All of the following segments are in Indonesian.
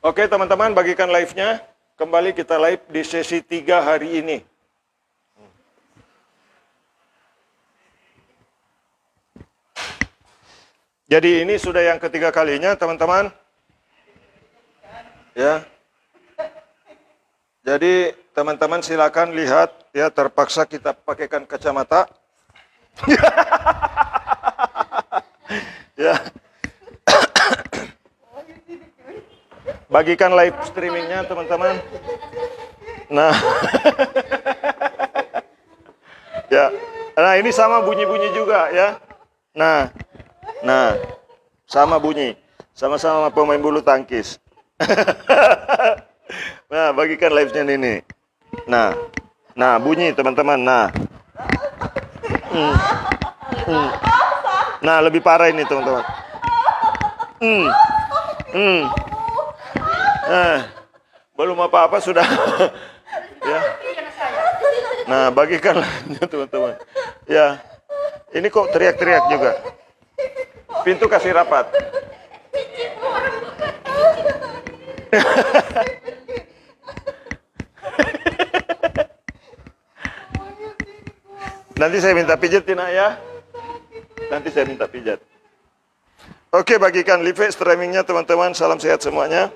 Oke teman-teman, bagikan live-nya. Kembali kita live di sesi 3 hari ini. Jadi ini sudah yang ketiga kalinya teman-teman. Ya. Jadi teman-teman silakan lihat ya, terpaksa kita pakaikan kacamata. Ya. Bagikan live streamingnya teman-teman. Nah. Ya. Nah, ini sama bunyi-bunyi juga ya. Nah, sama bunyi. Sama-sama pemain bulu tangkis. Nah, bagikan live-nya ini. Nah, bunyi teman-teman. Nah, lebih parah ini teman-teman. Belum apa-apa sudah. Ya. Nah, bagikan live-nya teman-teman. Ya. Ini kok teriak-teriak juga. Pintu kasih rapat. Nanti saya minta pijat Tina ya. Nanti saya minta pijat. Oke, bagikan live streamingnya teman-teman. Salam sehat semuanya.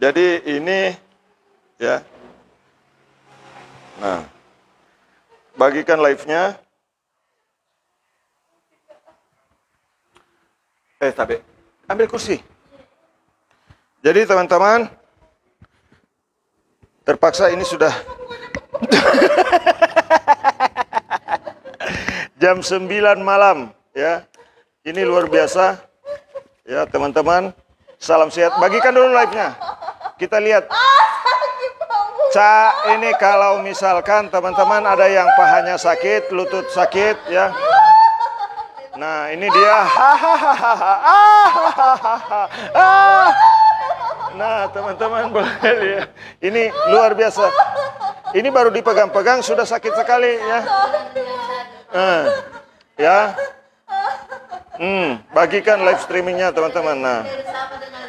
Jadi ini ya. Nah, bagikan live-nya. Tapi ambil kursi. Jadi teman-teman, terpaksa ini sudah jam 9 malam ya. Ini luar biasa. Ya, teman-teman, salam sehat. Bagikan dulu live-nya. Kita lihat. Ini kalau misalkan teman-teman ada yang pahanya sakit, lutut sakit ya. Nah, ini dia. Nah, teman-teman boleh lihat. Ini luar biasa. Ini baru dipegang-pegang sudah sakit sekali ya. Ya. Bagikan live streamingnya teman-teman. Nah,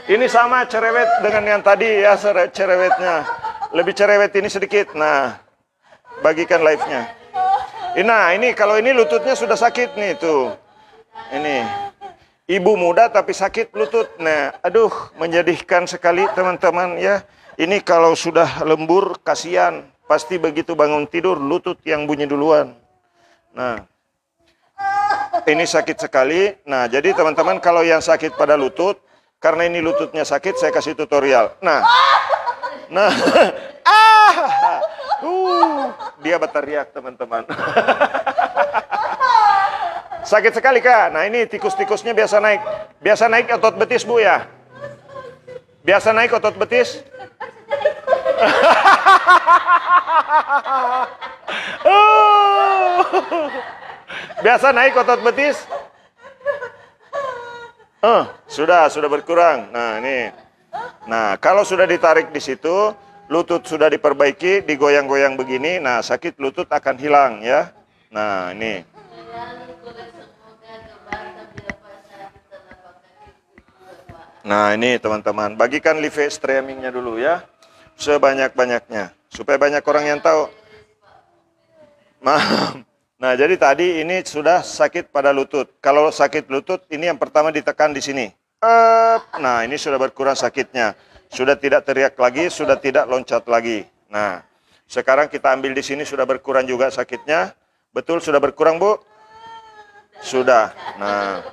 ini sama cerewet dengan yang tadi ya, cerewetnya. Lebih cerewet ini sedikit. Nah, bagikan live-nya. Nah, ini kalau ini lututnya sudah sakit nih tuh. Ini ibu muda tapi sakit lutut. Nah, aduh, menyedihkan sekali teman-teman ya. Ini kalau sudah lembur kasihan, pasti begitu bangun tidur lutut yang bunyi duluan. Nah, ini sakit sekali. Nah, jadi teman-teman kalau yang sakit pada lutut, karena ini lututnya sakit, saya kasih tutorial. Nah, dia berteriak teman-teman. Sakit sekali Kak. Nah, ini tikus-tikusnya biasa naik. Biasa naik otot betis Bu ya. Biasa naik otot betis. Biasa naik otot betis. Sudah berkurang. Nah, ini. Nah, kalau sudah ditarik di situ, lutut sudah diperbaiki, digoyang-goyang begini, nah sakit lutut akan hilang ya. Nah, ini. Nah, ini teman-teman, bagikan live streamingnya dulu ya, sebanyak-banyaknya, supaya banyak orang yang tahu. Nah, jadi tadi ini sudah sakit pada lutut. Kalau sakit lutut, ini yang pertama ditekan di sini. Nah, ini sudah berkurang sakitnya. Sudah tidak teriak lagi, sudah tidak loncat lagi. Nah, sekarang kita ambil di sini sudah berkurang juga sakitnya. Betul, sudah berkurang Bu? Sudah. Nah,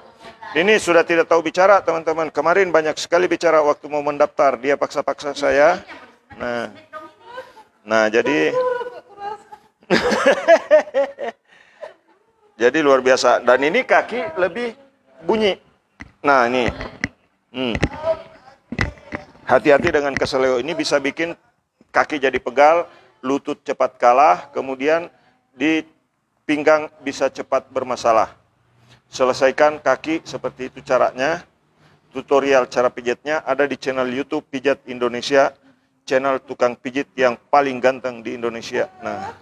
ini sudah tidak tahu bicara teman-teman. Kemarin banyak sekali bicara waktu mau mendaftar. Dia paksa-paksa saya. Nah jadi jadi luar biasa. Dan ini kaki lebih bunyi. Nah, ini. Hati-hati dengan keseleo ini bisa bikin kaki jadi pegal, lutut cepat kalah, kemudian di pinggang bisa cepat bermasalah. Selesaikan kaki seperti itu caranya. Tutorial cara pijatnya ada di channel YouTube Pijat Indonesia, channel tukang pijit yang paling ganteng di Indonesia. Nah.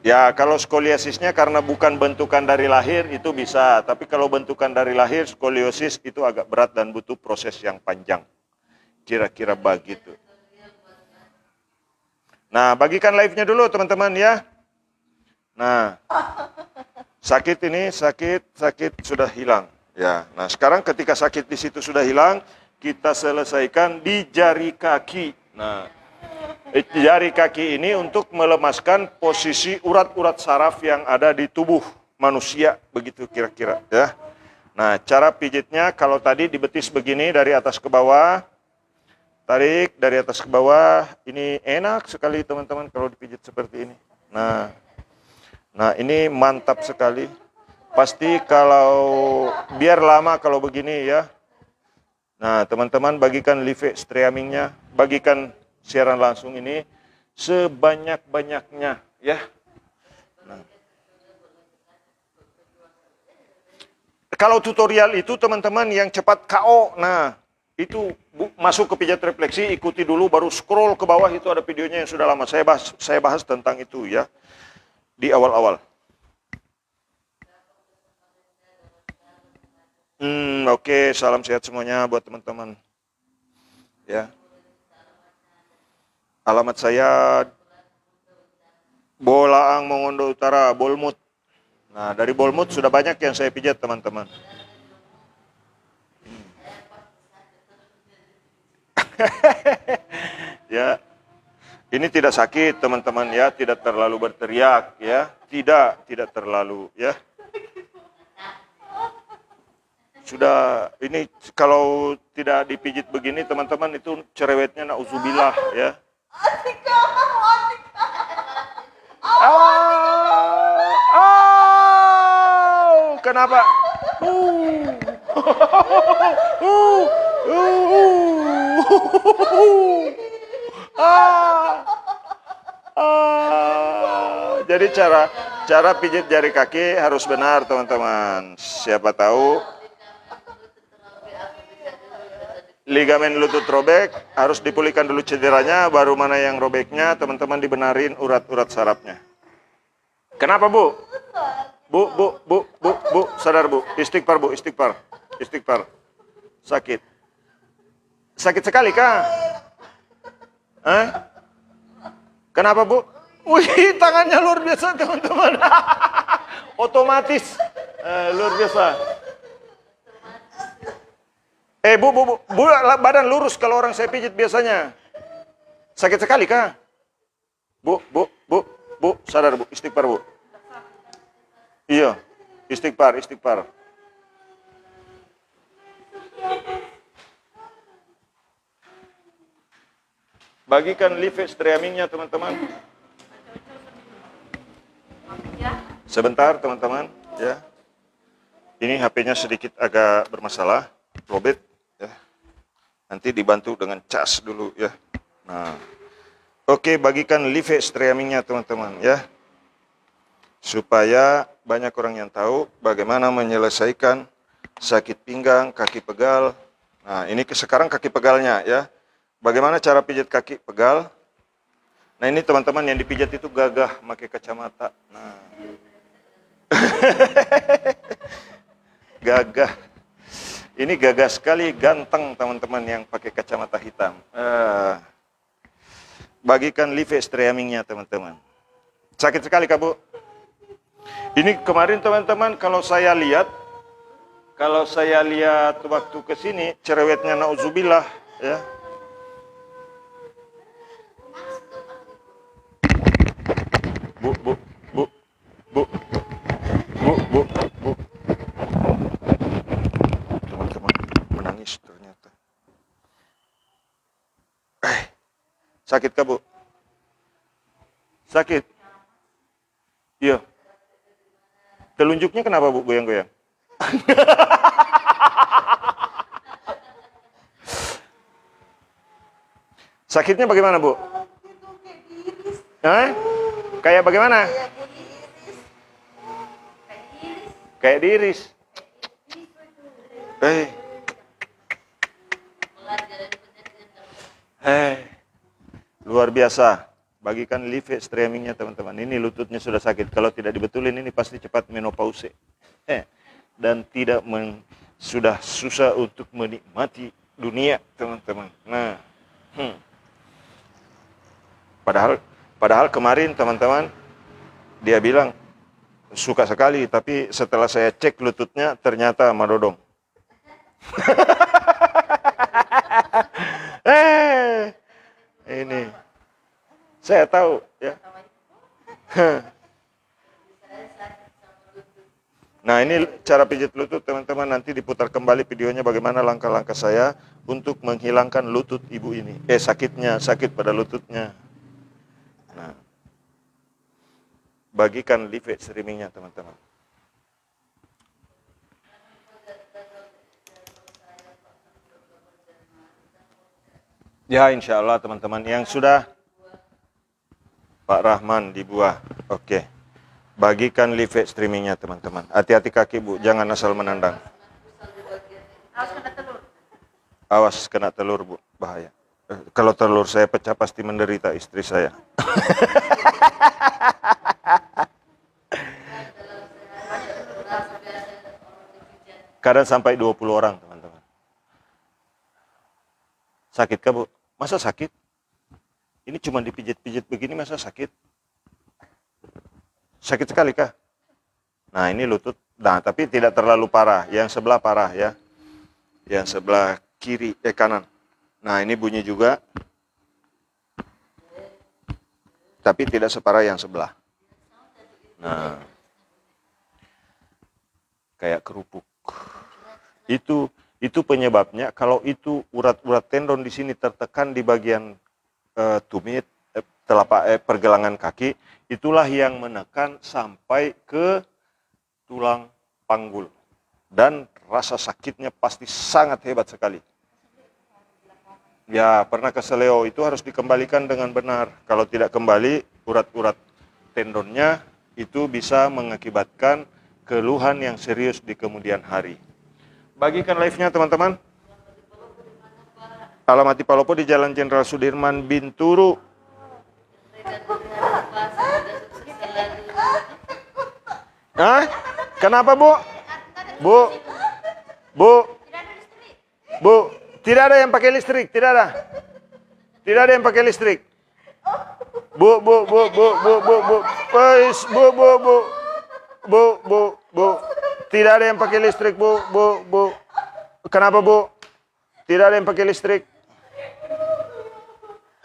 Ya, kalau skoliosisnya karena bukan bentukan dari lahir itu bisa, tapi kalau bentukan dari lahir skoliosis itu agak berat dan butuh proses yang panjang. Kira-kira begitu. Nah, bagikan live-nya dulu teman-teman ya. Nah, sakit ini, sakit sudah hilang. Ya, nah sekarang ketika sakit di situ sudah hilang, kita selesaikan di jari kaki. Nah, jari kaki ini untuk melemaskan posisi urat-urat saraf yang ada di tubuh manusia, begitu kira-kira ya. Nah, cara pijitnya kalau tadi di betis begini dari atas ke bawah, tarik dari atas ke bawah, ini enak sekali teman-teman kalau dipijit seperti ini. Nah ini mantap sekali. Pasti kalau biar lama kalau begini ya. Nah teman-teman bagikan live streamingnya, bagikan siaran langsung ini sebanyak-banyaknya ya. Nah. Kalau tutorial itu teman-teman yang cepat KO, nah itu masuk ke pijat refleksi, ikuti dulu baru scroll ke bawah itu ada videonya yang sudah lama saya bahas tentang itu ya di awal-awal. Oke, salam sehat semuanya buat teman-teman. Ya. Alamat saya Bolaang Mongondo Utara, Bolmut. Nah, dari Bolmut sudah banyak yang saya pijat, teman-teman. Ya. Ini tidak sakit, teman-teman ya, tidak terlalu berteriak ya. Tidak terlalu ya. Sudah ini kalau tidak dipijit begini teman-teman itu cerewetnya nauzubillah ya. Kenapa? Jadi cara pijit jari kaki harus benar teman-teman. Siapa tahu ligamen lutut robek, harus dipulihkan dulu cederanya, baru mana yang robeknya, teman-teman dibenarin urat-urat sarafnya. Kenapa Bu? Bu, sadar Bu, istighfar Bu, istighfar. Sakit sekali kah? Kenapa Bu? Wih, tangannya luar biasa teman-teman. Otomatis, luar biasa. Bu, badan lurus kalau orang saya pijit biasanya. Sakit sekali kah? Bu, sadar Bu, istighfar Bu. Iya, istighfar. Bagikan live streamingnya teman-teman. Sebentar teman-teman, ya. Ini HP-nya sedikit agak bermasalah, lobet, ya. Nanti dibantu dengan cas dulu, ya. Nah, oke, bagikan live streamingnya teman-teman, ya. Supaya banyak orang yang tahu bagaimana menyelesaikan sakit pinggang, kaki pegal. Nah, ini sekarang kaki pegalnya, ya. Bagaimana cara pijat kaki pegal? Nah, ini teman-teman yang dipijat itu gagah pakai kacamata. Nah. Gagah. Ini gagah sekali, ganteng teman-teman yang pakai kacamata hitam. Bagikan live streamingnya teman-teman. Sakit sekali Kak Bu. Ini kemarin teman-teman kalau saya lihat waktu ke sini cerewetnya nauzubillah ya. Bu. Teman-teman menangis ternyata. Sakit Kak Bu? Sakit? Iya. Telunjuknya kenapa Bu goyang-goyang? Sakitnya bagaimana Bu? Kayak bagaimana? Kayak diiris. Luar biasa. Bagikan live streamingnya teman-teman. Ini lututnya sudah sakit. Kalau tidak dibetulin ini pasti cepat menopause. Dan tidak sudah susah untuk menikmati dunia teman-teman. Nah, padahal kemarin teman-teman dia bilang suka sekali, tapi setelah saya cek lututnya ternyata madodong. Ini saya tahu ya. Nah, ini cara pijat lutut teman-teman, nanti diputar kembali videonya bagaimana langkah-langkah saya untuk menghilangkan lutut ibu ini. Sakit pada lututnya. Nah, bagikan live streamingnya teman-teman. Ya, insya Allah teman-teman yang sudah Pak Rahman di Buah. Oke. Bagikan live streamingnya teman-teman. Hati-hati kaki Bu, jangan asal menandang. Awas kena telur Bu, bahaya. Kalau telur saya pecah pasti menderita istri saya. Kadang sampai 20 orang teman-teman. Sakit kah Bu? Masa sakit? Ini cuma dipijit-pijit begini masa sakit? Sakit sekali kah? Nah, ini lutut. Nah, tapi tidak terlalu parah. Yang sebelah parah ya. Yang sebelah kiri, kanan. Nah, ini bunyi juga. Tapi tidak separah yang sebelah. Nah. Kayak kerupuk. Itu penyebabnya kalau itu urat-urat tendon di sini tertekan di bagian tumit, pergelangan kaki, itulah yang menekan sampai ke tulang panggul. Dan rasa sakitnya pasti sangat hebat sekali. Ya, pernah ke seleo itu harus dikembalikan dengan benar. Kalau tidak kembali, urat-urat tendonnya itu bisa mengakibatkan keluhan yang serius di kemudian hari. Bagikan live-nya teman-teman. Alamat di Palopo di Jalan Jenderal Sudirman, Binturu. Hah? Kenapa Bu? Bu, tidak ada yang pakai listrik, tidak ada. Tidak ada yang pakai listrik. Bu. Tidak ada yang pakai listrik, Bu. Kenapa, Bu? Tidak ada yang pakai listrik.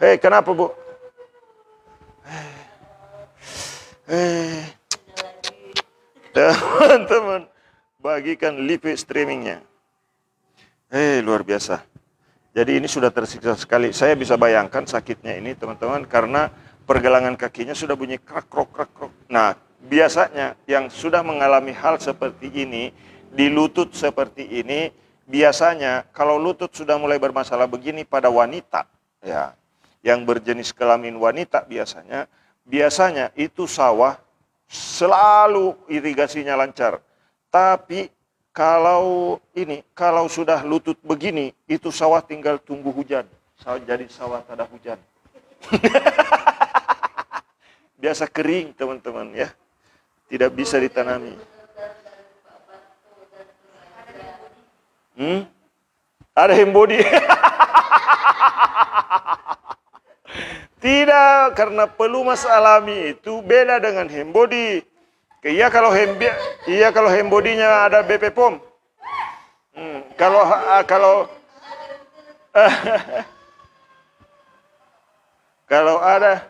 Hei, kenapa, Bu? Teman-teman, bagikan live streamingnya. Luar biasa. Jadi ini sudah tersiksa sekali. Saya bisa bayangkan sakitnya ini, teman-teman, karena pergelangan kakinya sudah bunyi krak, krok. Nah, biasanya yang sudah mengalami hal seperti ini, di lutut seperti ini, biasanya kalau lutut sudah mulai bermasalah begini pada wanita, ya, yang berjenis kelamin wanita biasanya itu sawah selalu irigasinya lancar. Tapi kalau sudah lutut begini, itu sawah tinggal tunggu hujan. Jadi sawah tak ada hujan. Biasa kering teman-teman ya. Tidak bisa ditanami. Ada hembody. Tidak, karena pelumas alami itu beda dengan hembody. Iya kalau hembodinya ada BP POM. Kalau ada,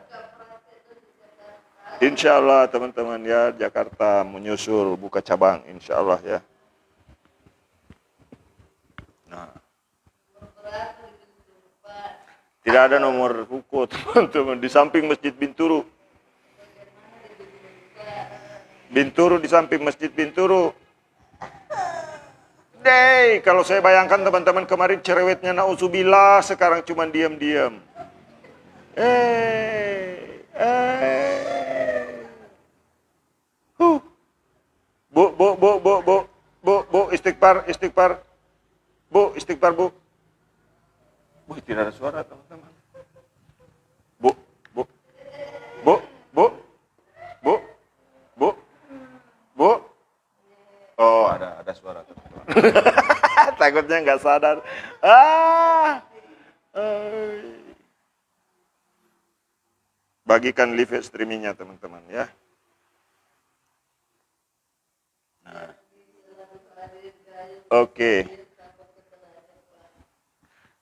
insya Allah teman-teman ya, Jakarta menyusul buka cabang, insya Allah ya. Nah, tidak ada nomor ruko teman-teman di samping Masjid Binturu. Di samping Masjid Binturu. Kalau saya bayangkan teman-teman kemarin cerewetnya nauzubillah, sekarang cuma diam-diam. Bu, istighfar. Bu, istighfar, Bu. Bu, tidak ada suara teman-teman. Bu. Bu, bu, bu, bu, bu. Oh, ada suara teman-teman. Takutnya nggak sadar. Ah, bagikan live streamingnya teman-teman ya. Nah. Oke.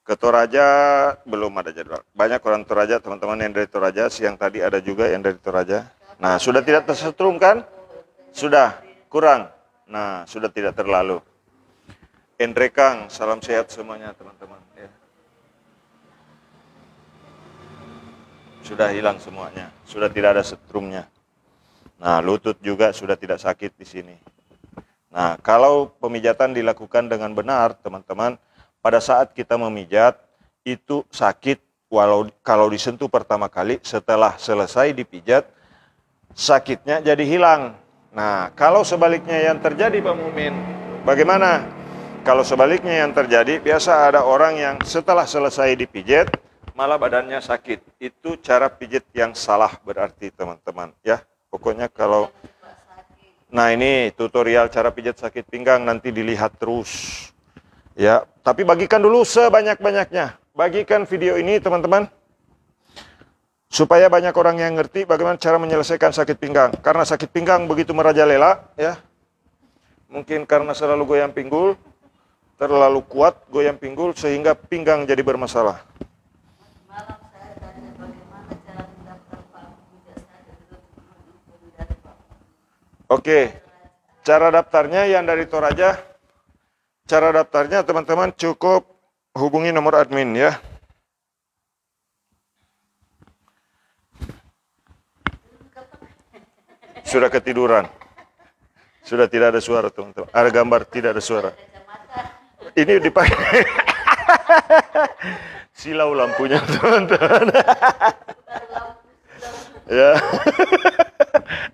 Ke Toraja belum ada jadwal. Banyak orang Toraja, teman-teman yang dari Toraja. Siang tadi ada juga yang dari Toraja. Nah, sudah tidak tersetrum kan? Sudah, kurang. Nah, sudah tidak terlalu. Endre Kang, salam sehat semuanya teman-teman. Ya. Sudah hilang semuanya. Sudah tidak ada setrumnya. Nah, lutut juga sudah tidak sakit di sini. Nah, kalau pemijatan dilakukan dengan benar, teman-teman, pada saat kita memijat, itu sakit walau kalau disentuh pertama kali, setelah selesai dipijat, sakitnya jadi hilang. Nah, kalau sebaliknya yang terjadi Pak Mumin, bagaimana? Kalau sebaliknya yang terjadi, biasa ada orang yang setelah selesai dipijat, malah badannya sakit. Itu cara pijat yang salah berarti teman-teman. Ya, pokoknya kalau... Nah ini tutorial cara pijat sakit pinggang, nanti dilihat terus. Ya, tapi bagikan dulu sebanyak-banyaknya. Bagikan video ini teman-teman. Supaya banyak orang yang ngerti bagaimana cara menyelesaikan sakit pinggang. Karena sakit pinggang begitu merajalela, ya. Mungkin karena selalu goyang pinggul, terlalu kuat goyang pinggul sehingga pinggang jadi bermasalah. Oke, cara daftarnya yang dari Toraja, cara daftarnya teman-teman cukup hubungi nomor admin ya. Sudah ketiduran, sudah tidak ada suara teman-teman, ada gambar tidak ada suara. Ini dipakai, silau lampunya teman-teman. Ya.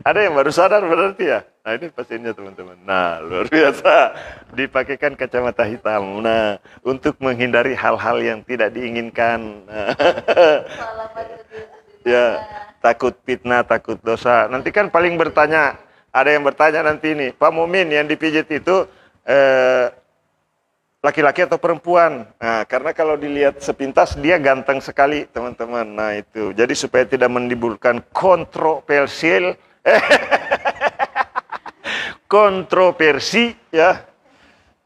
Ada yang baru sadar berarti ya. Nah ini pasiennya teman-teman. Nah luar biasa. Dipakaikan kacamata hitam. Nah untuk menghindari hal-hal yang tidak diinginkan. Ya takut fitnah, takut dosa. Nanti kan paling bertanya. Ada yang bertanya nanti ini. Pak Mumin yang dipijit itu laki-laki atau perempuan? Nah, karena kalau dilihat sepintas dia ganteng sekali, teman-teman. Nah, itu. Jadi supaya tidak menimbulkan kontroversi ya.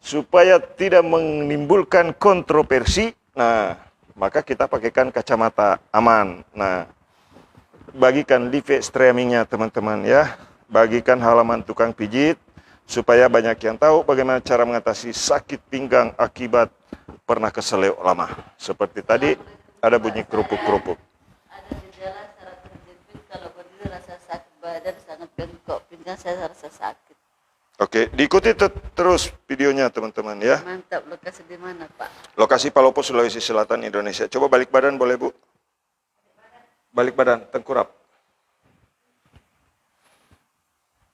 Supaya tidak menimbulkan kontroversi. Nah, maka kita pakaikan kacamata aman. Nah, bagikan live streamingnya teman-teman ya. Bagikan halaman tukang pijit. Supaya banyak yang tahu bagaimana cara mengatasi sakit pinggang akibat pernah keseleo lama. Seperti tadi ada bunyi kerupuk-kerupuk. Ada gejala secara terjepit kalau berdiri rasa sakit badan sangat bengkok, pinggang saya rasa sakit. Oke, diikuti terus videonya teman-teman ya. Mantap, lokasi di mana Pak? Lokasi Palopo, Sulawesi Selatan, Indonesia. Coba balik badan boleh Bu? Balik badan, tengkurap.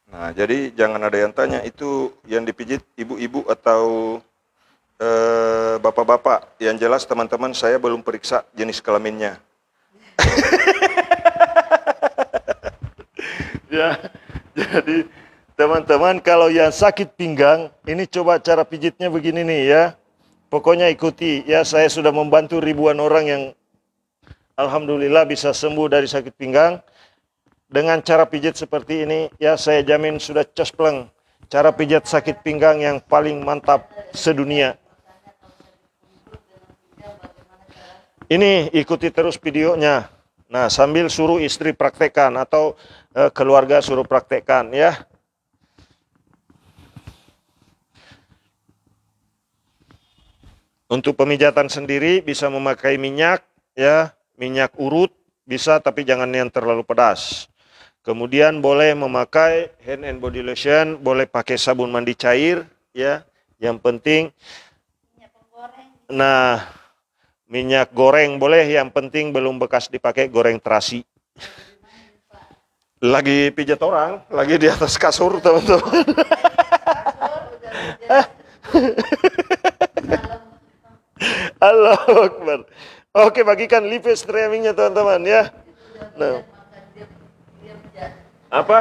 Nah, jadi jangan ada yang tanya itu yang dipijit ibu-ibu atau bapak-bapak. Yang jelas teman-teman saya belum periksa jenis kelaminnya. Ya, jadi teman-teman kalau yang sakit pinggang, ini coba cara pijitnya begini nih ya. Pokoknya ikuti ya, saya sudah membantu ribuan orang yang alhamdulillah bisa sembuh dari sakit pinggang. Dengan cara pijat seperti ini, ya saya jamin sudah cespleng. Cara pijat sakit pinggang yang paling mantap sedunia. Ini ikuti terus videonya. Nah, sambil suruh istri praktekkan atau keluarga suruh praktekkan ya. Untuk pemijatan sendiri bisa memakai minyak ya, minyak urut bisa tapi jangan yang terlalu pedas. Kemudian boleh memakai hand and body lotion, boleh pakai sabun mandi cair, ya. Yang penting, nah, minyak goreng boleh, yang penting belum bekas dipakai goreng terasi. Lagi pijat orang, lagi di atas kasur, teman-teman. Allahu Akbar. Oke, bagikan live streamingnya, teman-teman, ya. Nah. Apa?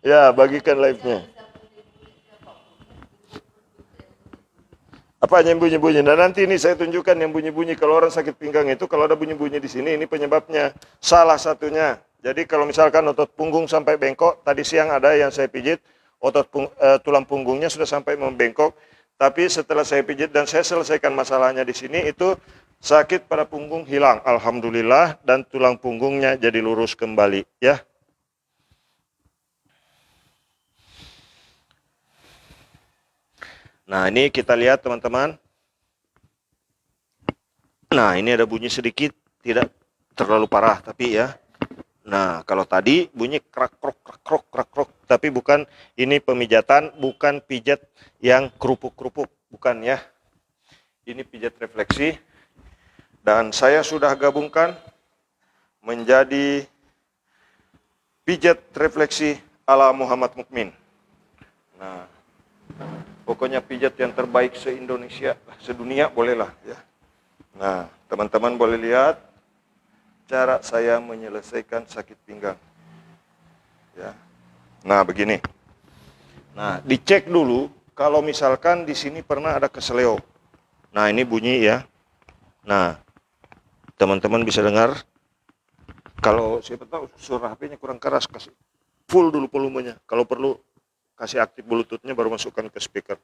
Ya, bagikan live-nya. Apa yang bunyi-bunyi? Nah, nanti ini saya tunjukkan yang bunyi-bunyi. Kalau orang sakit pinggang itu, kalau ada bunyi-bunyi di sini, ini penyebabnya. Salah satunya. Jadi kalau misalkan otot punggung sampai bengkok, tadi siang ada yang saya pijit, tulang punggungnya sudah sampai membengkok. Tapi setelah saya pijit dan saya selesaikan masalahnya di sini, itu sakit pada punggung hilang. Alhamdulillah, dan tulang punggungnya jadi lurus kembali. Ya. Nah, ini kita lihat teman-teman. Nah, ini ada bunyi sedikit, tidak terlalu parah, tapi ya. Nah, kalau tadi bunyi krak krok krak krok krak krok, tapi bukan ini pemijatan, bukan pijat yang kerupuk-kerupuk, bukan ya. Ini pijat refleksi. Dan saya sudah gabungkan menjadi pijat refleksi ala Muhammad Mukmin. Nah, pokoknya pijat yang terbaik se-Indonesia, sedunia bolehlah ya. Nah, teman-teman boleh lihat cara saya menyelesaikan sakit pinggang. Ya. Nah, begini. Nah, dicek dulu kalau misalkan di sini pernah ada keseleo. Nah, ini bunyi ya. Nah, teman-teman bisa dengar. Kalau siapa tahu suara HP-nya kurang keras, kasih full dulu volumenya. Kalau perlu kasih aktif Bluetooth-nya baru masukkan ke speaker.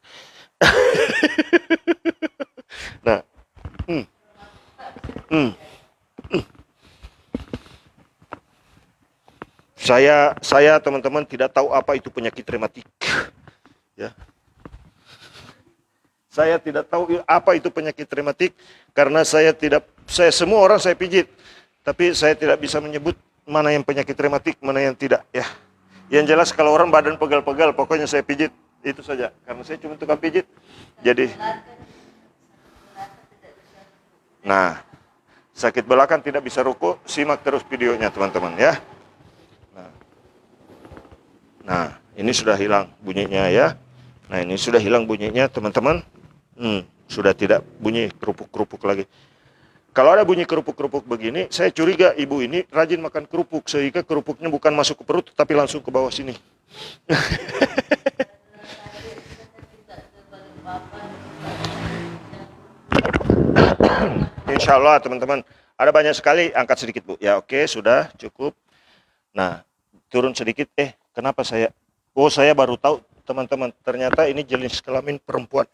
Nah, saya teman-teman tidak tahu apa itu penyakit rematik. Ya. Saya tidak tahu apa itu penyakit rematik karena saya semua orang saya pijit, tapi saya tidak bisa menyebut mana yang penyakit rematik, mana yang tidak ya. Yang jelas kalau orang badan pegal-pegal, pokoknya saya pijit itu saja. Karena saya cuma tukang pijit. Jadi, nah, sakit belakang tidak bisa ruku, simak terus videonya teman-teman ya. Nah, ini sudah hilang bunyinya ya. Nah, ini sudah hilang bunyinya teman-teman. Sudah tidak bunyi kerupuk-kerupuk lagi. Kalau ada bunyi kerupuk-kerupuk begini, saya curiga ibu ini rajin makan kerupuk, sehingga kerupuknya bukan masuk ke perut, tapi langsung ke bawah sini. Insya Allah teman-teman, ada banyak sekali, angkat sedikit Bu. Ya oke, sudah cukup. Nah, turun sedikit, kenapa saya baru tahu teman-teman, ternyata ini jenis kelamin perempuan,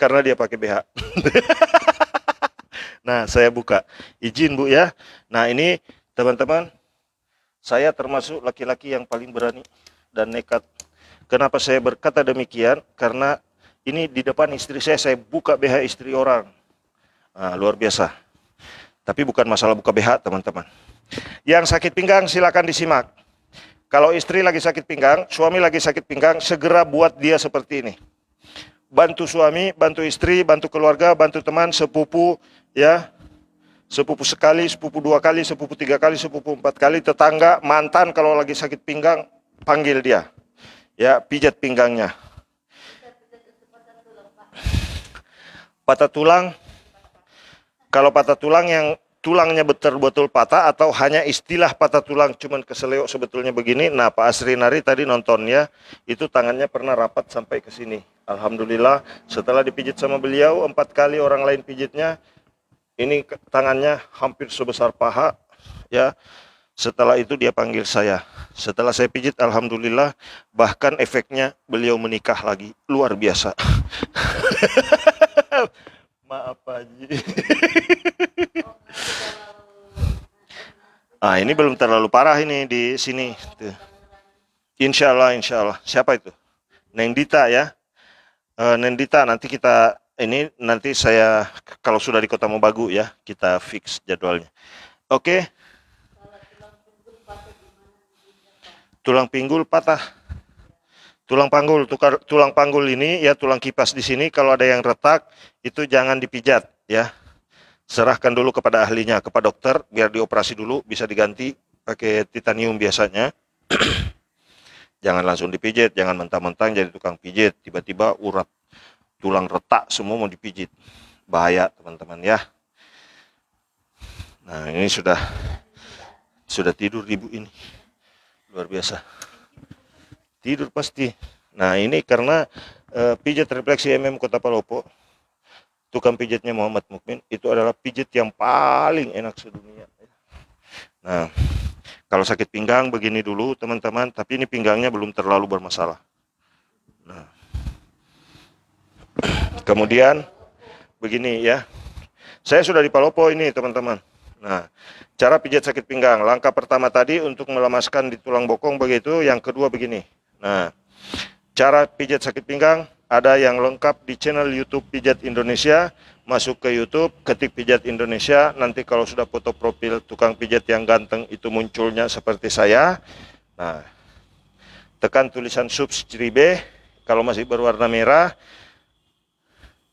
karena dia pakai BH. Nah, saya buka. Izin Bu ya. Nah, ini teman-teman, saya termasuk laki-laki yang paling berani dan nekat. Kenapa saya berkata demikian? Karena ini di depan istri saya buka BH istri orang. Nah, luar biasa. Tapi bukan masalah buka BH, teman-teman. Yang sakit pinggang silakan disimak. Kalau istri lagi sakit pinggang, suami lagi sakit pinggang, segera buat dia seperti ini. Bantu suami, bantu istri, bantu keluarga, bantu teman, sepupu, ya. Sepupu sekali, sepupu 2 kali, sepupu 3 kali, sepupu 4 kali, tetangga, mantan kalau lagi sakit pinggang, panggil dia. Ya, pijat pinggangnya. Patah tulang, kalau patah tulang yang tulangnya betul-betul patah atau hanya istilah patah tulang cuman keseleo sebetulnya begini. Nah, Pak Asrinari tadi nonton ya, itu tangannya pernah rapat sampai ke sini. Alhamdulillah setelah dipijit sama beliau 4 kali orang lain pijitnya, ini tangannya hampir sebesar paha ya. Setelah itu dia panggil saya. Setelah saya pijit alhamdulillah, bahkan efeknya beliau menikah lagi. Luar biasa. Maaf Pak Haji. Ini belum terlalu parah ini di sini. Tuh. Insya Allah. Siapa itu? Neng Dita ya. Neng Dita, nanti saya kalau sudah di Kota Mobagu ya, kita fix jadwalnya. Oke. Tulang pinggul patah. Tulang panggul ini ya, tulang kipas di sini kalau ada yang retak itu jangan dipijat ya. Serahkan dulu kepada ahlinya, kepada dokter biar dioperasi dulu, bisa diganti pakai titanium biasanya. Jangan langsung dipijit, jangan mentang-mentang jadi tukang pijit tiba-tiba urat tulang retak semua mau dipijit. Bahaya teman-teman ya. Nah, ini sudah Sudah tidur ibu ini. Luar biasa. Tidur pasti. Nah ini karena pijat refleksi Kota Palopo, tukang pijatnya Muhammad Mukmin, itu adalah pijat yang paling enak sedunia. Nah, kalau sakit pinggang begini dulu teman-teman, tapi ini pinggangnya belum terlalu bermasalah. Nah, kemudian begini ya, saya sudah di Palopo ini teman-teman. Nah, cara pijat sakit pinggang, langkah pertama tadi untuk melemaskan di tulang bokong begitu, yang kedua begini. Nah, cara pijat sakit pinggang ada yang lengkap di channel YouTube Pijat Indonesia. Masuk ke YouTube, ketik Pijat Indonesia, nanti kalau sudah foto profil tukang pijat yang ganteng itu munculnya seperti saya. Nah, tekan tulisan subscribe, kalau masih berwarna merah,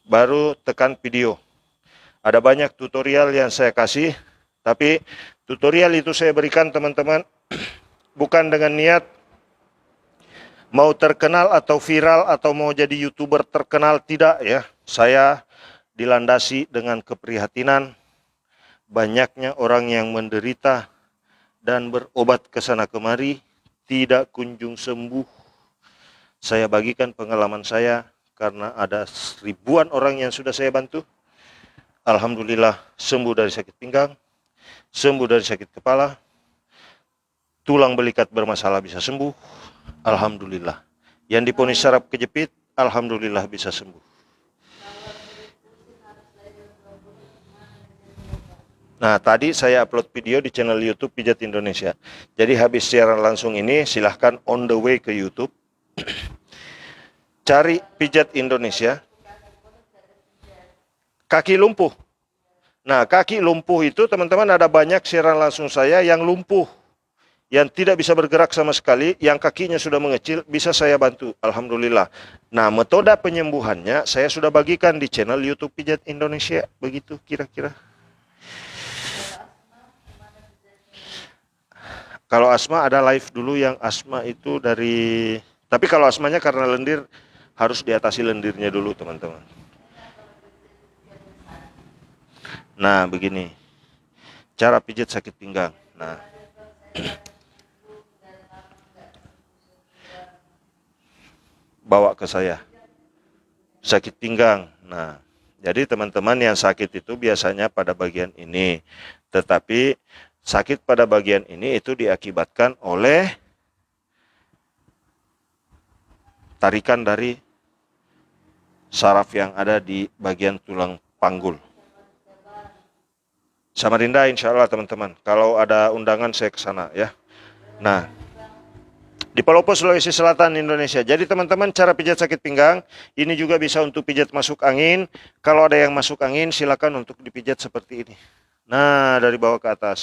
baru tekan video. Ada banyak tutorial yang saya kasih, tapi tutorial itu saya berikan teman-teman bukan dengan niat mau terkenal atau viral atau mau jadi YouTuber terkenal, tidak ya. Saya dilandasi dengan keprihatinan banyaknya orang yang menderita dan berobat ke sana kemari tidak kunjung sembuh. Saya bagikan pengalaman saya karena ada ribuan orang yang sudah saya bantu. Alhamdulillah sembuh dari sakit pinggang, sembuh dari sakit kepala, tulang belikat bermasalah bisa sembuh. Alhamdulillah. Yang diponis saraf kejepit, alhamdulillah bisa sembuh. Nah, tadi saya upload video di channel YouTube Pijat Indonesia. Jadi habis siaran langsung ini, silahkan on the way ke YouTube. Cari Pijat Indonesia. Kaki lumpuh. Nah, kaki lumpuh itu teman-teman ada banyak siaran langsung saya yang lumpuh. Yang tidak bisa bergerak sama sekali, yang kakinya sudah mengecil, bisa saya bantu. Alhamdulillah. Nah, metode penyembuhannya saya sudah bagikan di channel YouTube Pijat Indonesia. Begitu kira-kira. Kalau asma ada live dulu yang asma itu dari... Tapi kalau asmanya karena lendir, harus diatasi lendirnya dulu teman-teman. Nah begini, cara pijat sakit pinggang. Nah, bawa ke saya, sakit pinggang. Nah, jadi teman-teman yang sakit itu biasanya pada bagian ini. Tetapi sakit pada bagian ini itu diakibatkan oleh tarikan dari saraf yang ada di bagian tulang panggul. Samarinda insya Allah teman-teman. Kalau ada undangan saya ke sana ya. Nah, di Palopo, Sulawesi Selatan, Indonesia. Jadi teman-teman cara pijat sakit pinggang, ini juga bisa untuk pijat masuk angin. Kalau ada yang masuk angin silakan untuk dipijat seperti ini. Nah, dari bawah ke atas.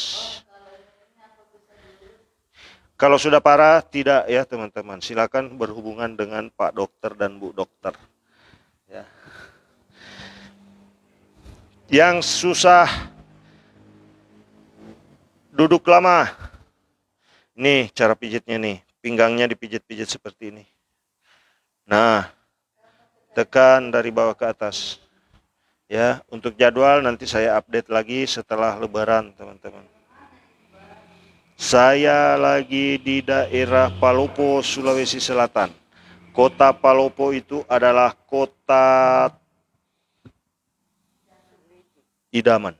Kalau sudah parah, tidak ya teman-teman. Silakan berhubungan dengan Pak Dokter dan Bu Dokter. Ya. Yang susah duduk lama. Nih cara pijitnya nih. Pinggangnya dipijit-pijit seperti ini. Nah, tekan dari bawah ke atas. Ya, untuk jadwal nanti saya update lagi setelah Lebaran, teman-teman. Saya lagi di daerah Palopo, Sulawesi Selatan. Kota Palopo itu adalah kota idaman.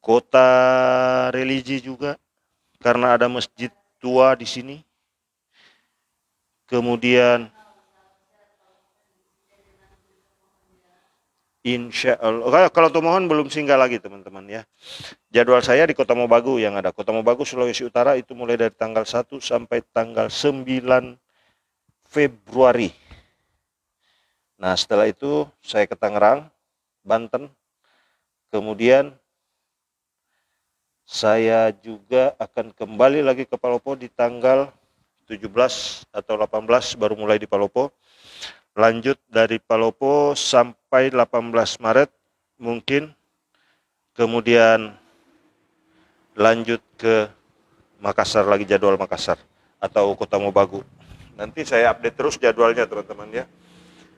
Kota religi juga, karena ada masjid tua di sini. Kemudian insya Allah, kalau Tomohon belum singgah lagi teman-teman ya. Jadwal saya di Kota Mobagu yang ada. Kota Mobagu, Sulawesi Utara itu mulai dari tanggal 1 sampai tanggal 9 Februari. Nah setelah itu saya ke Tangerang, Banten. Kemudian saya juga akan kembali lagi ke Palopo di tanggal 17 atau 18 baru mulai di Palopo. Lanjut dari Palopo sampai 18 Maret mungkin. Kemudian lanjut ke Makassar lagi, jadwal Makassar atau Kota Mobagu. Nanti saya update terus jadwalnya teman-teman ya.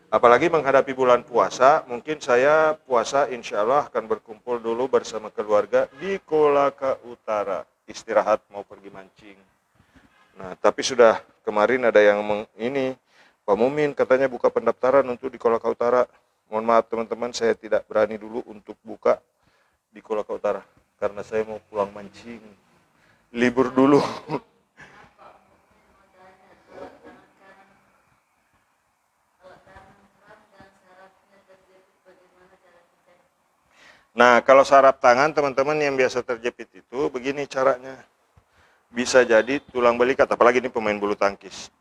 Apalagi menghadapi bulan puasa, mungkin saya puasa insya Allah akan berkumpul dulu bersama keluarga di Kolaka Utara. istirahat, mau pergi mancing. Nah, tapi sudah kemarin ada yang ini, Pak Mumin katanya buka pendaftaran untuk di Kolaka Utara. Mohon maaf teman-teman, saya tidak berani dulu untuk buka di Kolaka Utara karena saya mau pulang mancing, libur dulu. Nah, kalau saraf tangan teman-teman yang biasa terjepit itu begini caranya. Bisa jadi tulang belikat, apalagi ini pemain bulu tangkis.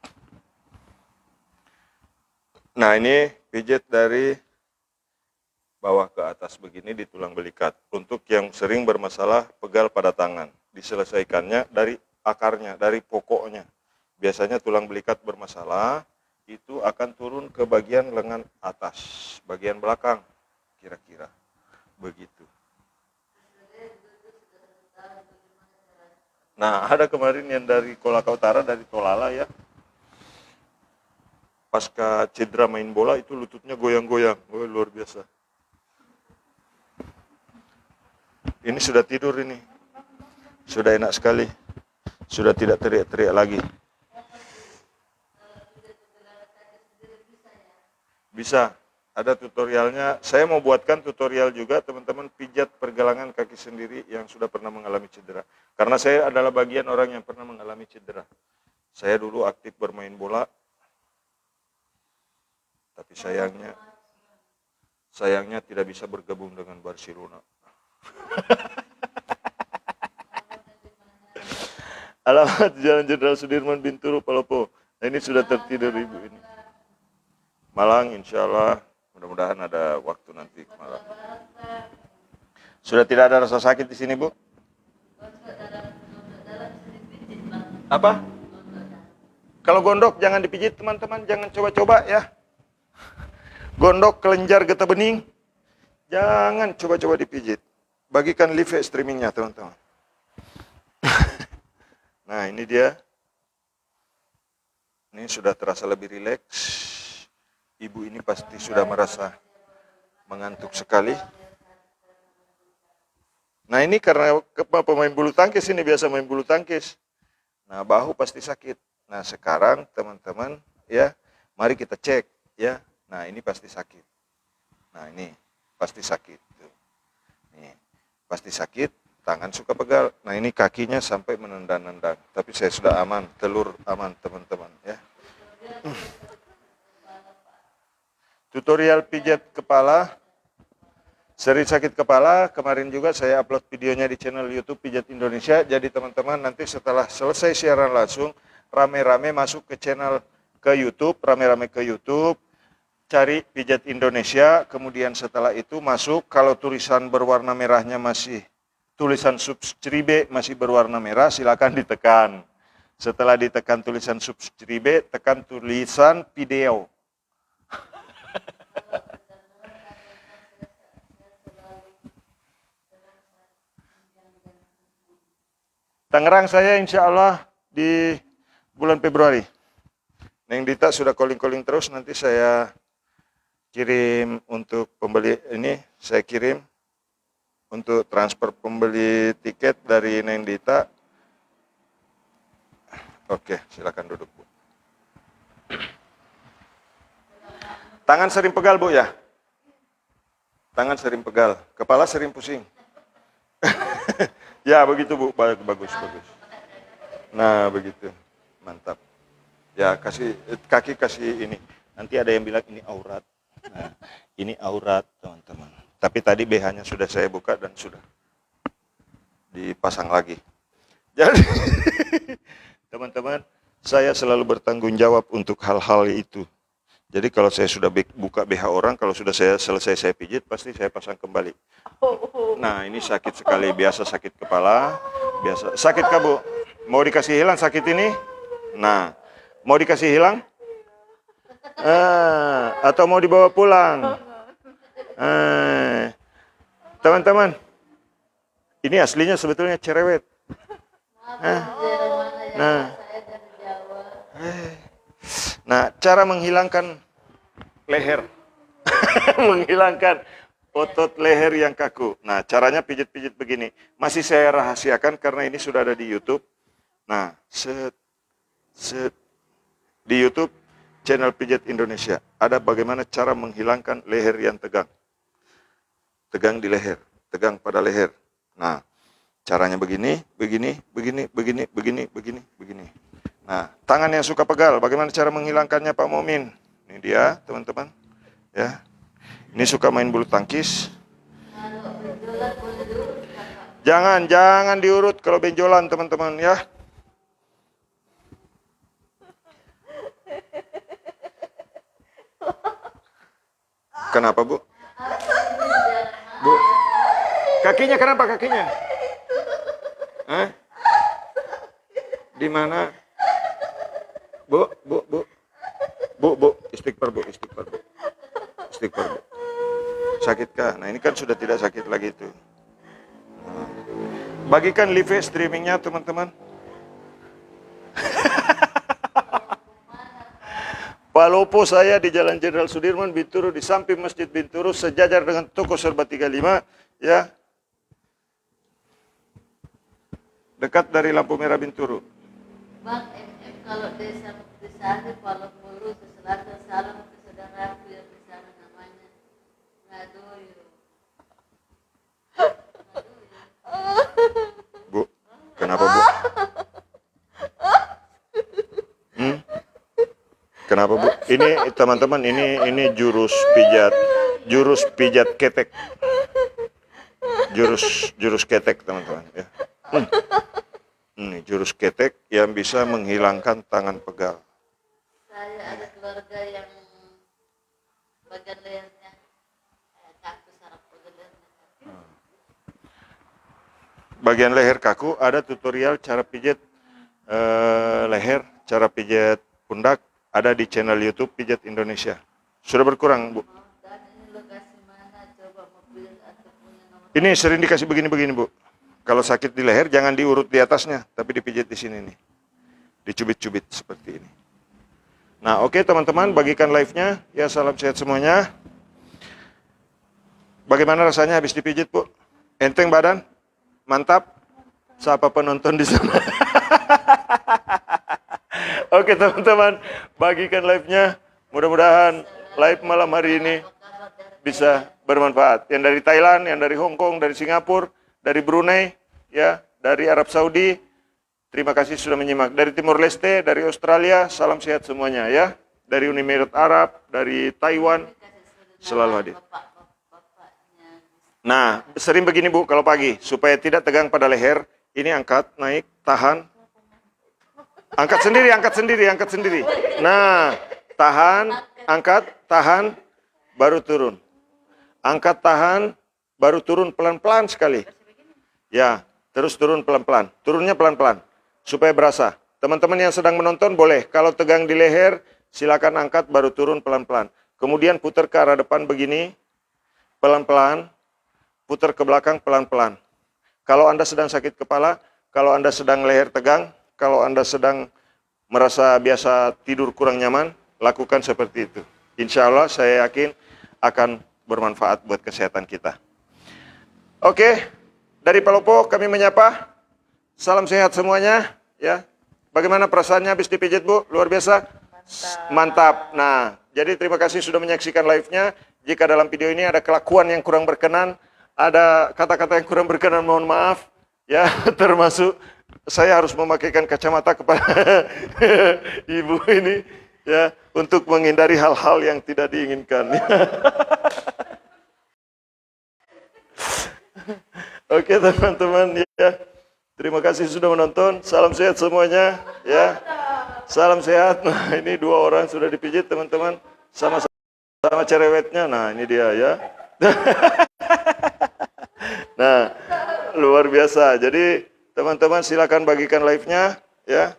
Nah, ini pijat dari bawah ke atas begini di tulang belikat. Untuk yang sering bermasalah pegal pada tangan, diselesaikannya dari akarnya, dari pokoknya. Biasanya tulang belikat bermasalah, itu akan turun ke bagian lengan atas, bagian belakang, kira-kira. Begitu. Nah, ada kemarin yang dari Kolaka Utara, dari Tolala ya. Pasca cedera main bola itu lututnya goyang-goyang. Oh, luar biasa. Ini sudah tidur ini. Sudah enak sekali. Sudah tidak teriak-teriak lagi. Bisa. Ada tutorialnya. Saya mau buatkan tutorial juga teman-teman pijat pergelangan kaki sendiri yang sudah pernah mengalami cedera. Karena saya adalah bagian orang yang pernah mengalami cedera. Saya dulu aktif bermain bola. Tapi sayangnya tidak bisa bergabung dengan Barcelona. Alamat Jalan Jenderal Sudirman Binturu, Palopo. Nah, ini sudah tertidur ibu ini. Malang, insya Allah. Mudah-mudahan ada waktu nanti ke Malang. Sudah tidak ada rasa sakit di sini, Bu? Apa? Kalau gondok jangan dipijit, teman-teman. Jangan coba-coba ya. Gondok, kelenjar, getah bening. Jangan coba-coba dipijit. Bagikan live streamingnya, teman-teman. Nah, ini dia. Ini sudah terasa lebih rileks. Ibu ini pasti sudah merasa mengantuk sekali. Nah, ini karena pemain bulu tangkis ini biasa main bulu tangkis. Nah, bahu pasti sakit. Nah, sekarang teman-teman ya, mari kita cek ya. Nah, ini pasti sakit. Nah, ini pasti sakit. Nih, pasti sakit. Tangan suka pegal. Nah, ini kakinya sampai menendang-nendang. Tapi saya sudah aman, telur aman teman-teman ya. Tutorial pijat kepala, seri sakit kepala, kemarin juga saya upload videonya di channel YouTube Pijat Indonesia. Jadi teman-teman nanti setelah selesai siaran langsung, rame-rame masuk ke channel ke YouTube, rame-rame ke YouTube, cari Pijat Indonesia, kemudian setelah itu masuk, kalau tulisan berwarna merahnya masih, tulisan subscribe masih berwarna merah, silakan ditekan. Setelah ditekan tulisan subscribe, tekan tulisan video. Tangerang saya insya Allah di bulan Februari. Neng Dita sudah calling-calling terus, nanti saya kirim untuk pembeli ini, saya kirim untuk transfer pembeli tiket dari Neng Dita. Oke, silakan duduk, Bu. Tangan sering pegal, Bu ya? Tangan sering pegal, kepala sering pusing. Ya, begitu, Bu. Bagus. Nah, begitu. Mantap. Ya, kaki kasih ini. Nanti ada yang bilang ini aurat. Nah, ini aurat, teman-teman. Tapi tadi BH-nya sudah saya buka dan sudah dipasang lagi. Jadi, teman-teman, saya selalu bertanggung jawab untuk hal-hal itu. Jadi kalau saya sudah buka BH orang, kalau sudah saya selesai saya pijit, pasti saya pasang kembali. Nah, ini sakit sekali, biasa sakit kepala, biasa. Sakit kah, Bu? Mau dikasih hilang sakit ini? Nah, mau dikasih hilang? Atau mau dibawa pulang? Teman-teman, ini aslinya sebetulnya cerewet. Nah, cara menghilangkan leher, menghilangkan otot leher yang kaku. Nah, caranya pijit-pijit begini. Masih saya rahasiakan karena ini sudah ada di YouTube. Nah, set, set. Di YouTube, channel Pijat Indonesia. Ada bagaimana cara menghilangkan leher yang tegang. Tegang di leher, tegang pada leher. Nah, caranya begini, begini, begini, begini, begini, begini, begini. Nah, tangan yang suka pegal, bagaimana cara menghilangkannya Pak Momin? Ini dia, teman-teman. Ya. Ini suka main bulu tangkis. Kalau benjolan boleh diurut, Kakak. Jangan diurut kalau benjolan, teman-teman, ya. Kenapa, Bu? Bu, kakinya kenapa kakinya? Hah? Di mana? Bu, istighfar, Bu. Istighfar, Bu. Sakitkah? Nah, ini kan sudah tidak sakit lagi itu. Nah. Bagikan live streamingnya, teman-teman. Palopo saya di Jalan Jenderal Sudirman, Binturu, di samping Masjid Binturu, sejajar dengan toko Serba 35, ya. Dekat dari lampu merah Binturu. Bang MM kalau desa Muktisari, Palopo Lurus, Selatan Salam, saudara aku yang di sana namanya Ngadoyo. Bu, kenapa, Bu? Kenapa, Bu? Ini teman-teman, ini jurus pijat ketek. Jurus ketek, teman-teman, ya. Ini jurus ketek yang bisa menghilangkan tangan pegal. Saya ada keluarga yang bagian lehernya kaku, saraf bagian lehernya. Bagian leher kaku, ada tutorial cara pijat leher, cara pijat pundak, ada di channel YouTube Pijat Indonesia. Sudah berkurang, Bu. Dan ini lokasi mana? Coba mobil atau punya nomor. Ini sering dikasih begini-begini, Bu. Kalau sakit di leher, jangan diurut di atasnya, tapi dipijit di sini nih. Dicubit-cubit seperti ini. Nah, oke teman-teman, bagikan live-nya. Ya, salam sehat semuanya. Bagaimana rasanya habis dipijit, Bu? Enteng badan? Mantap? Siapa penonton di sana? Oke teman-teman, bagikan live-nya. Mudah-mudahan live malam hari ini bisa bermanfaat. Yang dari Thailand, yang dari Hong Kong, dari Singapura, dari Brunei, ya, dari Arab Saudi, terima kasih sudah menyimak. Dari Timur Leste, dari Australia, salam sehat semuanya, ya. Dari Uni Emirat Arab, dari Taiwan, selalu hadir. Nah, sering begini, Bu, kalau pagi, supaya tidak tegang pada leher, ini angkat, naik, tahan. Angkat sendiri. Nah, tahan, angkat, tahan, baru turun. Angkat, tahan, baru turun pelan-pelan sekali. Ya, terus turun pelan-pelan. Turunnya pelan-pelan, supaya berasa. Teman-teman yang sedang menonton boleh, kalau tegang di leher, silakan angkat, baru turun pelan-pelan. Kemudian putar ke arah depan begini, pelan-pelan. Putar ke belakang pelan-pelan. Kalau Anda sedang sakit kepala, kalau Anda sedang leher tegang, kalau Anda sedang merasa biasa tidur kurang nyaman, lakukan seperti itu. Insya Allah saya yakin akan bermanfaat buat kesehatan kita. Oke, dari Palopo kami menyapa. Salam sehat semuanya. Ya, bagaimana perasaannya habis dipijit, Bu? Luar biasa? Mantap. Nah, jadi terima kasih sudah menyaksikan live-nya. Jika dalam video ini ada kelakuan yang kurang berkenan, ada kata-kata yang kurang berkenan, mohon maaf. Ya, termasuk saya harus memakaikan kacamata kepada ibu ini, ya, untuk menghindari hal-hal yang tidak diinginkan. Oke teman-teman, ya, terima kasih sudah menonton. Salam sehat semuanya, ya. Salam sehat. Nah, ini 2 orang sudah dipijit, teman-teman. Sama cerewetnya. Nah, ini dia, ya. Nah, luar biasa. Jadi teman-teman silakan bagikan live-nya, ya.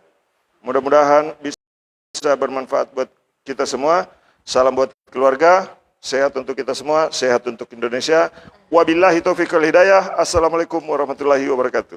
Mudah-mudahan bisa bermanfaat buat kita semua. Salam buat keluarga. Sehat untuk kita semua, sehat untuk Indonesia. Wabillahi taufiq wal hidayah. Assalamualaikum warahmatullahi wabarakatuh.